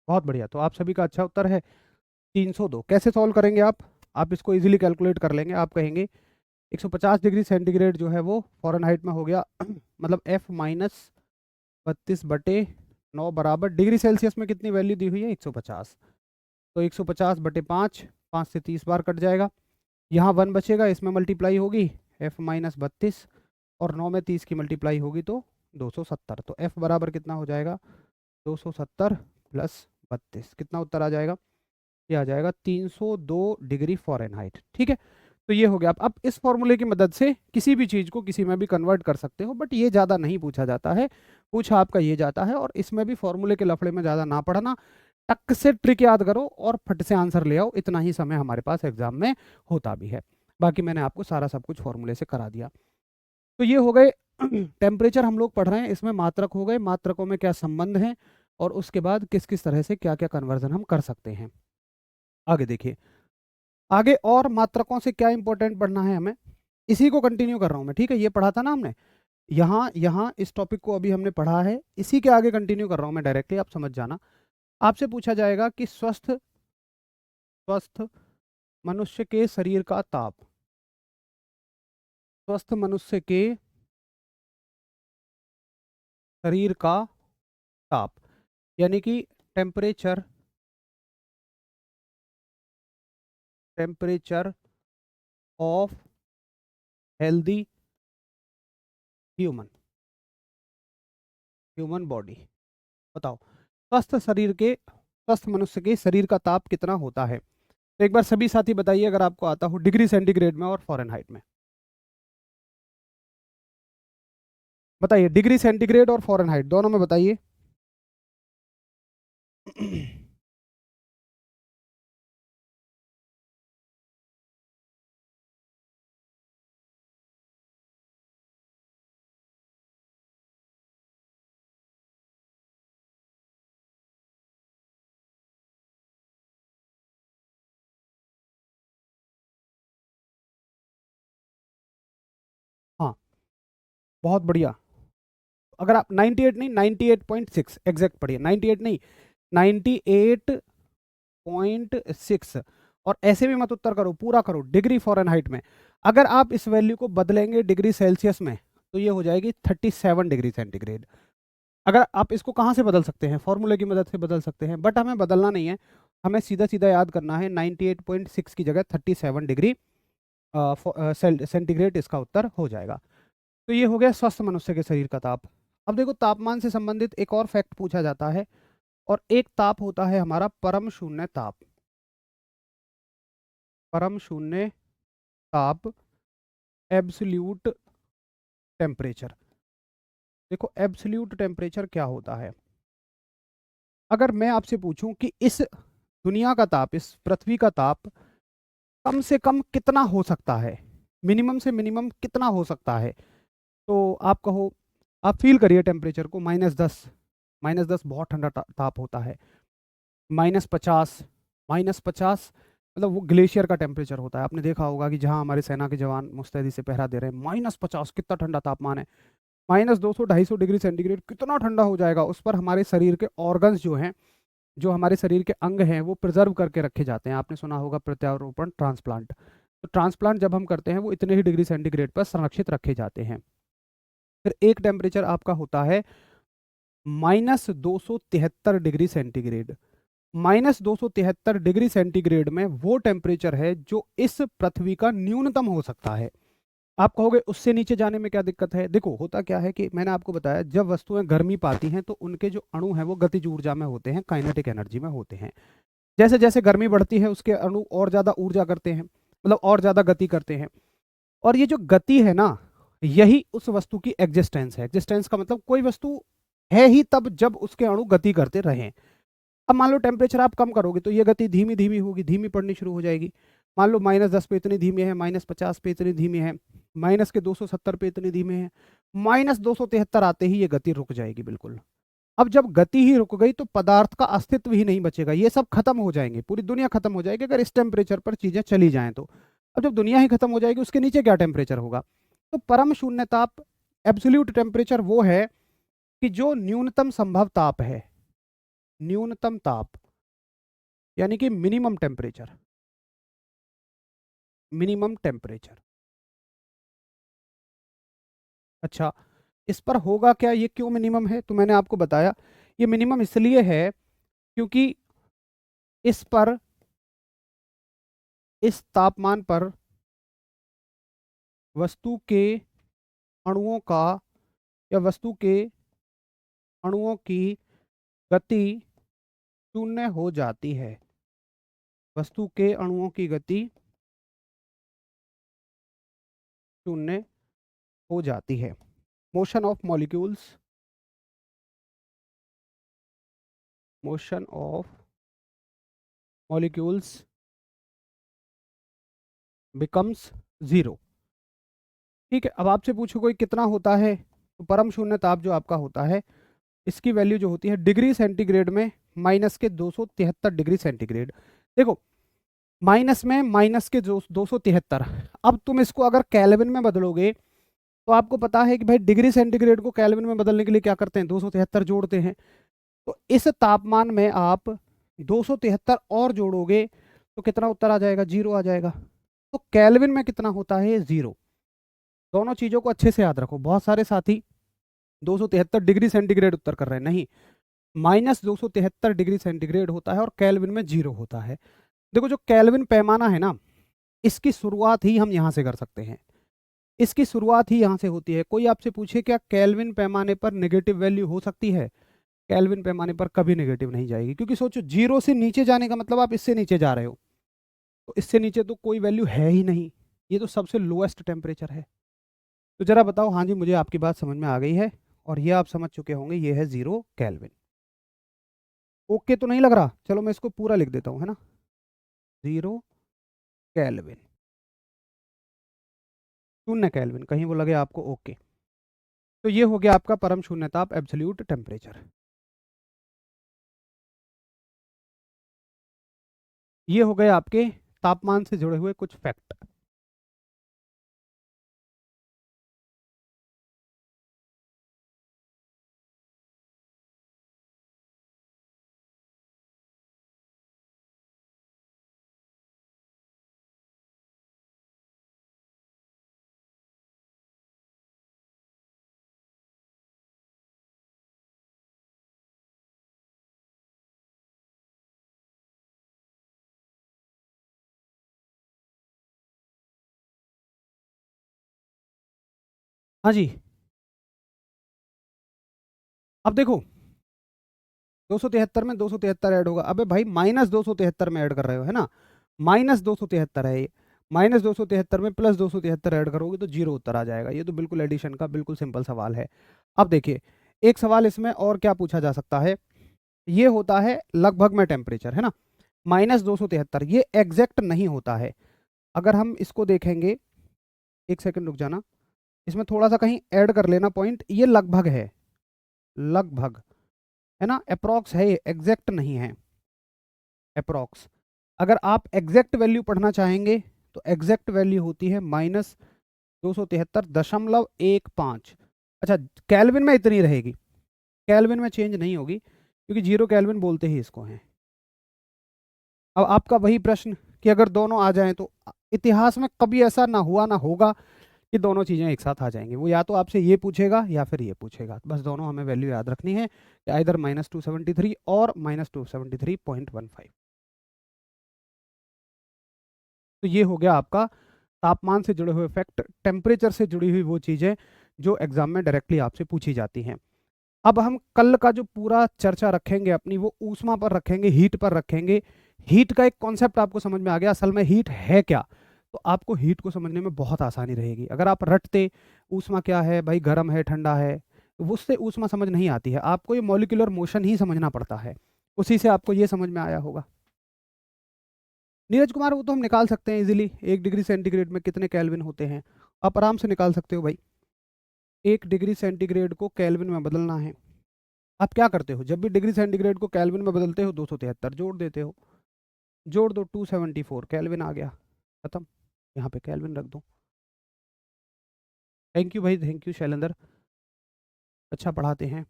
Speaker 1: बहुत बढ़िया, तो आप सभी का अच्छा उत्तर है 302। कैसे सॉल्व करेंगे आप इसको इजीली कैलकुलेट कर लेंगे। आप कहेंगे 150 डिग्री सेंटीग्रेड जो है वो फॉरेनहाइट में हो गया मतलब F माइनस 32/9 बराबर डिग्री सेल्सियस में कितनी वैल्यू दी हुई है, 150, तो 150/5, 5 से 30 बार कट जाएगा, यहाँ 1 बचेगा, इसमें मल्टीप्लाई होगी F माइनस 32 और 9 में 30 की मल्टीप्लाई होगी तो 270, तो F बराबर कितना हो जाएगा, 270 प्लस 32, कितना उत्तर आ जाएगा, ये आ जाएगा 302 डिग्री फॉरेनहाइट। ठीक है, तो ये हो गया। आप इस फॉर्मूले की मदद से किसी भी चीज़ को किसी में भी कन्वर्ट कर सकते हो, बट ये ज़्यादा नहीं पूछा जाता है, पूछा आपका ये जाता है, और इसमें भी फॉर्मूले के लफड़े में ज़्यादा ना पढ़ना, टक से ट्रिक याद करो और फट से आंसर ले आओ, इतना ही समय हमारे पास एग्जाम में होता भी है। बाकी मैंने आपको सारा सब कुछ फॉर्मूले से करा दिया। तो ये हो गए टेम्परेचर हम लोग पढ़ रहे हैं, इसमें मात्रक हो गए, मात्रकों में क्या संबंध है, और उसके बाद किस किस तरह से क्या क्या कन्वर्जन हम कर सकते हैं। आगे देखिए, आगे और मात्रकों से क्या इंपॉर्टेंट पढ़ना है हमें, इसी को कंटिन्यू कर रहा हूं मैं, ठीक है। ये पढ़ा था ना हमने, यहाँ यहाँ इस टॉपिक को अभी हमने पढ़ा है, इसी के आगे कंटिन्यू कर रहा हूं मैं डायरेक्टली, आप समझ जाना। आपसे पूछा जाएगा कि स्वस्थ स्वस्थ मनुष्य के शरीर का ताप, स्वस्थ मनुष्य के शरीर का ताप, यानी कि temperature temperature of healthy human human body. बताओ, स्वस्थ मनुष्य के शरीर का ताप कितना होता है। तो एक बार सभी साथी बताइए अगर आपको आता हो, डिग्री सेंटीग्रेड में और फॉरेनहाइट में बताइए, डिग्री सेंटीग्रेड और फॉरेनहाइट दोनों में बताइए। हाँ, बहुत बढ़िया। अगर आप 98 नहीं, 98.6 एग्जैक्ट पढ़िए, 98 नहीं, 98.6, और ऐसे भी मत उत्तर करो, पूरा करो डिग्री फॉरेनहाइट में। अगर आप इस वैल्यू को बदलेंगे डिग्री सेल्सियस में, तो ये हो जाएगी 37 डिग्री सेंटीग्रेड। अगर आप इसको कहाँ से बदल सकते हैं, फॉर्मूले की मदद से बदल सकते हैं, बट हमें बदलना नहीं है, हमें सीधा सीधा याद करना है 98.6 की जगह 37 डिग्री सेंटीग्रेड इसका उत्तर हो जाएगा। तो ये हो गया स्वस्थ मनुष्य के शरीर का ताप। अब देखो तापमान से संबंधित एक और फैक्ट पूछा जाता है, और एक ताप होता है हमारा परम शून्य ताप। परम शून्य ताप, एब्सोल्यूट टेम्परेचर। देखो एब्सोल्यूट टेम्परेचर क्या होता है, अगर मैं आपसे पूछूं कि इस दुनिया का ताप, इस पृथ्वी का ताप कम से कम कितना हो सकता है, मिनिमम से मिनिमम कितना हो सकता है, तो आप कहो, आप फील करिए टेम्परेचर को, -10, -10 बहुत ठंडा ताप होता है, -50, -50 मतलब वो ग्लेशियर का टेम्परेचर होता है। आपने देखा होगा कि जहाँ हमारे सेना के जवान मुस्तैदी से पहरा दे रहे हैं, -50 कितना ठंडा तापमान है, -200 250 डिग्री सेंटीग्रेड कितना ठंडा हो जाएगा। उस पर हमारे शरीर के ऑर्गन्स जो हैं, जो हमारे शरीर के अंग हैं, वो प्रिजर्व करके रखे जाते हैं। आपने सुना होगा प्रत्यारोपण, ट्रांसप्लांट। तो ट्रांसप्लांट जब हम करते हैं वो इतने ही डिग्री सेंटीग्रेड पर संरक्षित रखे जाते हैं। फिर एक टेम्परेचर आपका होता है -273 डिग्री सेंटीग्रेड। -273 डिग्री सेंटीग्रेड में वो टेम्परेचर है जो इस पृथ्वी का न्यूनतम हो सकता है। आप कहोगे उससे नीचे जाने में क्या दिक्कत है, देखो होता क्या है कि मैंने आपको बताया, जब वस्तुएं गर्मी पाती हैं तो उनके जो अणु हैं वो गतिज ऊर्जा में होते हैं, काइनेटिक एनर्जी में होते हैं। जैसे जैसे गर्मी बढ़ती है उसके अणु और ज्यादा ऊर्जा करते हैं, मतलब और ज्यादा गति करते हैं। और ये जो गति है ना, यही उस वस्तु की एग्जिस्टेंस है। एग्जिस्टेंस का मतलब कोई वस्तु है ही तब जब उसके अणु गति करते रहें। अब मान लो टेम्परेचर आप कम करोगे तो ये गति धीमी धीमी होगी, धीमी पड़नी शुरू हो जाएगी। मान लो -10 पे इतनी धीमी है, -50 पे इतनी धीमी है, माइनस के 270 पे इतनी धीमी है, -273 आते ही ये गति रुक जाएगी बिल्कुल। अब जब गति ही रुक गई तो पदार्थ का अस्तित्व ही नहीं बचेगा, ये सब खत्म हो जाएंगे, पूरी दुनिया खत्म हो जाएगी अगर इस टेम्परेचर पर चीजें चली जाएं तो। अब जब दुनिया ही खत्म हो जाएगी उसके नीचे क्या टेम्परेचर होगा। तो परम शून्य ताप, एब्सोल्यूट टेम्परेचर वो है कि जो न्यूनतम संभव ताप है, न्यूनतम ताप यानी कि मिनिमम टेम्परेचर, मिनिमम टेम्परेचर। अच्छा, इस पर होगा क्या, ये क्यों मिनिमम है, तो मैंने आपको बताया ये मिनिमम इसलिए है क्योंकि इस पर, इस तापमान पर वस्तु के अणुओं का, या वस्तु के अणुओं की गति शून्य हो जाती है। वस्तु के अणुओं की गति शून्य हो जाती है। Motion of molecules, motion of molecules becomes zero. ठीक है, अब आपसे पूछो कोई कितना होता है, तो परम शून्य ताप जो आपका होता है, इसकी वैल्यू जो होती है डिग्री सेंटीग्रेड में माइनस के 273 डिग्री सेंटीग्रेड। देखो माइनस में माइनस के 273, अब तुम इसको अगर केल्विन में बदलोगे तो आपको पता है कि भाई डिग्री सेंटीग्रेड को केल्विन में बदलने के लिए क्या करते हैं, 273 जोड़ते हैं। तो इस तापमान में आप 273 और जोड़ोगे तो कितना उत्तर आ जाएगा, जीरो आ जाएगा। तो केल्विन में कितना होता है, जीरो। दोनों चीजों को अच्छे से याद रखो, बहुत सारे साथी 273 डिग्री सेंटीग्रेड उत्तर कर रहे हैं, नहीं, -273 डिग्री सेंटीग्रेड होता है और केल्विन में जीरो होता है। देखो जो केल्विन पैमाना है ना, इसकी शुरुआत ही हम यहाँ से कर सकते हैं, इसकी शुरुआत ही यहाँ से होती है। कोई आपसे पूछे क्या केल्विन पैमाने पर नेगेटिव वैल्यू हो सकती है, केल्विन पैमाने पर कभी नेगेटिव नहीं जाएगी, क्योंकि सोचो जीरो से नीचे जाने का मतलब आप इससे नीचे जा रहे हो, तो इससे नीचे तो कोई वैल्यू है ही नहीं, ये तो सबसे लोएस्ट टेम्परेचर है। तो जरा बताओ, हाँ जी मुझे आपकी बात समझ में आ गई है, और ये आप समझ चुके होंगे ये है 0 केल्विन। ओके तो नहीं लग रहा, चलो मैं इसको पूरा लिख देता हूँ, है ना, 0 केल्विन, 0 केल्विन, कहीं वो लगे आपको, ओके। तो ये हो गया आपका परम शून्य ताप, एब्सोल्यूट टेम्परेचर। ये हो गए आपके तापमान से जुड़े हुए कुछ फैक्ट। हाँ जी, अब देखो 273 में 273 ऐड होगा। अबे भाई माइनस 273 में ऐड कर रहे हो, है ना? माइनस 273 है ये, माइनस 273 में प्लस 273 ऐड करोगे तो जीरो उत्तर आ जाएगा। ये तो बिल्कुल एडिशन का बिल्कुल सिंपल सवाल है। अब देखिए, एक सवाल इसमें और क्या पूछा जा सकता है, ये होता है लगभग में टेम्परेचर, है ना? माइनस 273 ये एग्जैक्ट नहीं होता है। अगर हम इसको देखेंगे, एक सेकंड रुक जाना, इसमें थोड़ा सा कहीं ऐड कर लेना पॉइंट, ये लगभग है, लगभग, है ना? अप्रॉक्स है, ये एग्जैक्ट नहीं है, अप्रॉक्स। अगर आप एग्जैक्ट वैल्यू पढ़ना चाहेंगे तो एग्जैक्ट वैल्यू होती है -273.15। अच्छा, केल्विन में इतनी रहेगी, केल्विन में चेंज नहीं होगी क्योंकि जीरो केल्विन बोलते ही इसको हैं। अब आपका वही प्रश्न कि अगर दोनों आ जाएं तो इतिहास में कभी ऐसा ना हुआ ना होगा कि दोनों चीज़ें एक साथ आ जाएंगी। वो या तो आपसे ये पूछेगा या फिर ये पूछेगा, बस दोनों हमें वैल्यू याद रखनी है कि आइदर -273 और -273.15। तो ये हो गया आपका तापमान से जुड़े हुए फैक्ट, टेम्परेचर से जुड़ी हुई वो चीज़ें जो एग्जाम में डायरेक्टली आपसे पूछी जाती हैं। अब हम कल का जो पूरा चर्चा रखेंगे अपनी, वो ऊष्मा पर रखेंगे, हीट पर रखेंगे। हीट का एक कॉन्सेप्ट आपको समझ में आ गया, असल में हीट है क्या, तो आपको हीट को समझने में बहुत आसानी रहेगी। अगर आप रटते ऊष्मा क्या है भाई, गर्म है ठंडा है, तो उससे ऊष्मा समझ नहीं आती है, आपको ये मॉलिक्यूलर मोशन ही समझना पड़ता है, उसी से आपको ये समझ में आया होगा। नीरज कुमार, वो तो हम निकाल सकते हैं इजीली, 1 डिग्री सेंटीग्रेड में कितने केल्विन होते हैं, आप आराम से निकाल सकते हो भाई। 1 डिग्री सेंटीग्रेड को केल्विन में बदलना है। आप क्या करते हो, जब भी डिग्री सेंटीग्रेड को केल्विन में बदलते हो 273 जोड़ देते हो, जोड़ दो 274 केल्विन आ गया, खत्म। यहाँ पे केल्विन रख दो। थैंक यू भाई, थैंक यू शैलेंद्र, अच्छा पढ़ाते हैं।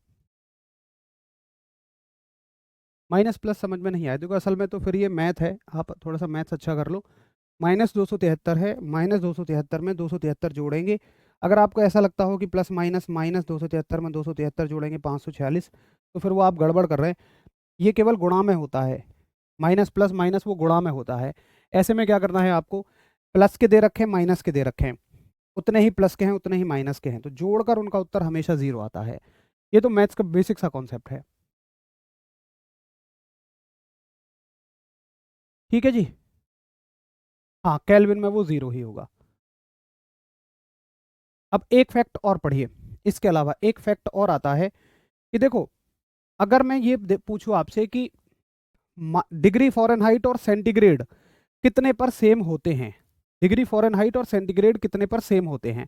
Speaker 1: माइनस प्लस समझ में नहीं आया, देखो असल में तो फिर ये मैथ है, आप थोड़ा सा मैथ्स अच्छा कर लो। -273 है, -273 में 273 जोड़ेंगे। अगर आपको ऐसा लगता हो कि प्लस माइनस -273 में 273 जोड़ेंगे 546, तो फिर वो आप गड़बड़ कर रहे हैं। ये केवल गुणा में होता है, माइनस प्लस माइनस वो गुणा में होता है। ऐसे में क्या करना है आपको, प्लस के दे रखे हैं माइनस के दे रखे हैं, उतने ही प्लस के हैं उतने ही माइनस के हैं, तो जोड़कर उनका उत्तर हमेशा जीरो आता है। ये तो मैथ्स का बेसिक सा कॉन्सेप्ट है। ठीक है जी, हाँ केल्विन में वो जीरो ही होगा। अब एक फैक्ट और पढ़िए, इसके अलावा एक फैक्ट और आता है कि देखो, अगर मैं ये पूछूं आपसे कि डिग्री फ़ारेनहाइट और सेंटीग्रेड कितने पर सेम होते हैं, डिग्री फ़ारेनहाइट और सेंटीग्रेड कितने पर सेम होते हैं,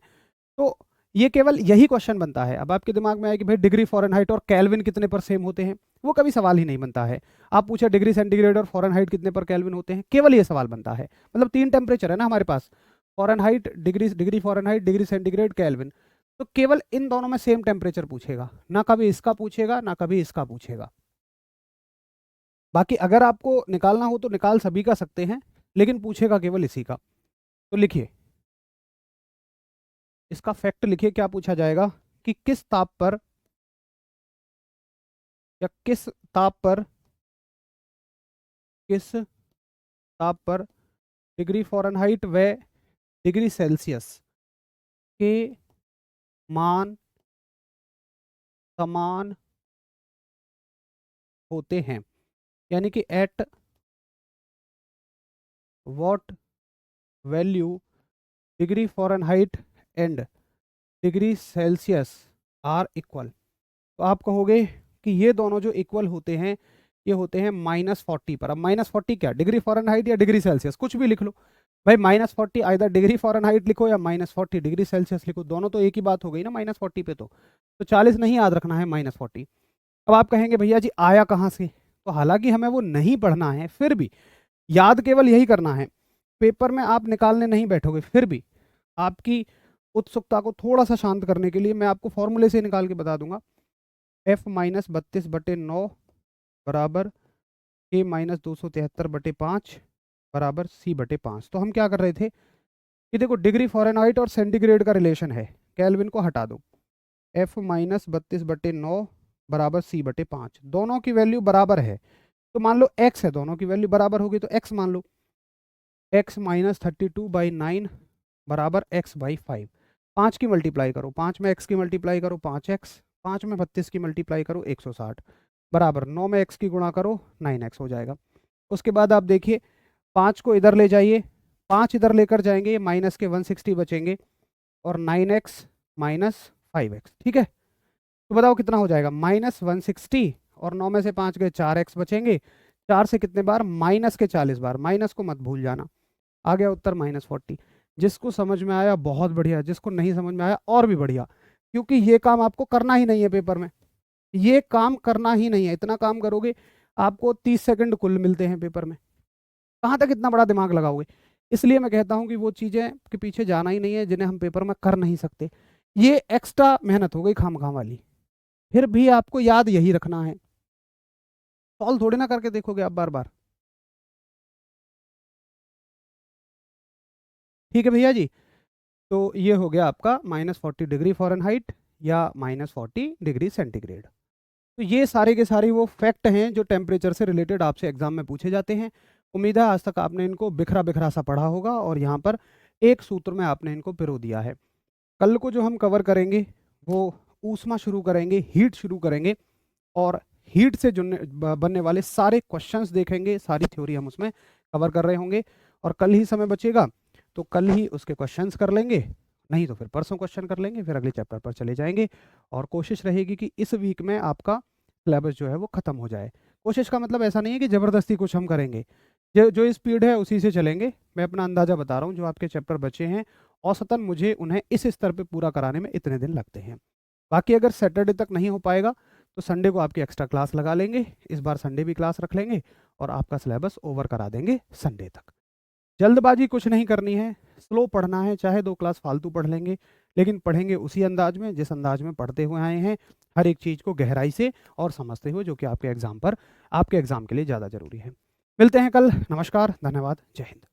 Speaker 1: तो ये केवल यही क्वेश्चन बनता है। अब आपके दिमाग में आए कि भाई डिग्री फ़ारेनहाइट और केल्विन कितने पर सेम होते हैं, वो कभी सवाल ही नहीं बनता है। आप पूछे डिग्री सेंटीग्रेड और फ़ारेनहाइट कितने पर केल्विन होते हैं, केवल ये सवाल बनता है। मतलब 3 टेम्परेचर है ना हमारे पास, Fahrenheit, degree degree Fahrenheit, degree centigrade, Kelvin, तो केवल इन दोनों में सेम टेम्परेचर पूछेगा, ना कभी इसका पूछेगा ना कभी इसका पूछेगा। बाकी अगर आपको निकालना हो तो निकाल सभी का सकते हैं, लेकिन पूछेगा केवल इसी का। तो लिखिए, इसका फैक्ट लिखिए, क्या पूछा जाएगा कि किस ताप पर या किस ताप पर, किस ताप पर डिग्री फ़ारेनहाइट व डिग्री सेल्सियस के मान समान होते हैं, यानी कि at what value degree Fahrenheit and degree Celsius are equal. तो आप कहोगे कि ये दोनों जो इक्वल होते हैं ये होते हैं -40 पर। अब -40 क्या, डिग्री फ़ारेनहाइट या डिग्री सेल्सियस, कुछ भी लिख लो भाई। -40 आइदर डिग्री फ़ारेनहाइट लिखो या -40 डिग्री सेल्सियस लिखो, दोनों तो एक ही बात हो गई ना -40 पे। तो 40 नहीं याद रखना है, -40। अब आप कहेंगे भैया जी आया कहाँ से, तो हालांकि हमें वो नहीं पढ़ना है, फिर भी याद केवल यही करना है। पेपर में आप निकालने नहीं बैठोगे, फिर भी आपकी उत्सुकता को थोड़ा सा शांत करने के लिए मैं आपको फॉर्मूले से निकाल के बता दूंगा। F-32/9 बराबर K-273/5 बराबर C/5। तो हम क्या कर रहे थे कि देखो डिग्री फ़ारेनहाइट और सेंटीग्रेड का रिलेशन है, केल्विन को हटा दो, F-32/9 बराबर C/5, दोनों की वैल्यू बराबर है। तो मान लो x है, दोनों की वैल्यू बराबर होगी तो x मान लो, x -32/9 बराबर x/5। 5 की मल्टीप्लाई करो, 5 में x की मल्टीप्लाई करो 5x, 5 में 32 की मल्टीप्लाई करो 160 बराबर 9 में x की गुणा करो 9x हो जाएगा। उसके बाद आप देखिए 5 को इधर ले जाइए, 5 इधर लेकर जाएंगे, माइनस के 160 बचेंगे और 9x माइनस 5x, ठीक है। तो बताओ कितना हो जाएगा, माइनस 160 और 9 में से 5 गए 4x बचेंगे, 4 से कितने बार, माइनस के 40 बार, माइनस को मत भूल जाना। आ गया उत्तर -40। जिसको समझ में आया बहुत बढ़िया, जिसको नहीं समझ में आया और भी बढ़िया, क्योंकि ये काम आपको करना ही नहीं है पेपर में, ये काम करना ही नहीं है। इतना काम करोगे आपको 30 सेकंड कुल मिलते हैं पेपर में, कहाँ तक इतना बड़ा दिमाग लगाओगे। इसलिए मैं कहता हूँ कि वो चीज़ें के पीछे जाना ही नहीं है जिन्हें हम पेपर में कर नहीं सकते। ये एक्स्ट्रा मेहनत हो गई खामखा वाली, फिर भी आपको याद यही रखना है, सॉल्व थोड़ी ना करके देखोगे आप बार बार। ठीक है भैया जी। तो ये हो गया आपका -40 डिग्री फ़ारेनहाइट या -40 डिग्री सेंटीग्रेड। तो ये सारे के सारे वो फैक्ट हैं जो टेम्परेचर से रिलेटेड आपसे एग्जाम में पूछे जाते हैं। उम्मीद है आज तक आपने इनको बिखरा बिखरा सा पढ़ा होगा और यहाँ पर एक सूत्र में आपने इनको पिरो दिया है। कल को जो हम कवर करेंगे वो ऊष्मा शुरू करेंगे, हीट शुरू करेंगे और हीट से जुड़ने बनने वाले सारे क्वेश्चंस देखेंगे, सारी थ्योरी हम उसमें कवर कर रहे होंगे। और कल ही समय बचेगा तो कल ही उसके क्वेश्चंस कर लेंगे, नहीं तो फिर परसों क्वेश्चन कर लेंगे, फिर अगले चैप्टर पर चले जाएंगे। और कोशिश रहेगी कि इस वीक में आपका सिलेबस जो है वो ख़त्म हो जाए। कोशिश का मतलब ऐसा नहीं है कि ज़बरदस्ती कुछ हम करेंगे, जो जो स्पीड है उसी से चलेंगे। मैं अपना अंदाज़ा बता रहा हूँ, जो आपके चैप्टर बचे हैं औसतन मुझे उन्हें इस स्तर पे पूरा कराने में इतने दिन लगते हैं। बाकी अगर सैटरडे तक नहीं हो पाएगा तो संडे को आपकी एक्स्ट्रा क्लास लगा लेंगे, इस बार संडे भी क्लास रख लेंगे और आपका सिलेबस ओवर करा देंगे संडे तक। जल्दबाजी कुछ नहीं करनी है, स्लो पढ़ना है, चाहे 2 क्लास फालतू पढ़ लेंगे, लेकिन पढ़ेंगे उसी अंदाज में जिस अंदाज में पढ़ते हुए आए हैं, हर एक चीज़ को गहराई से और समझते हुए, जो कि आपके एग्ज़ाम के लिए ज़्यादा ज़रूरी है। मिलते हैं कल, नमस्कार, धन्यवाद, जय हिंद।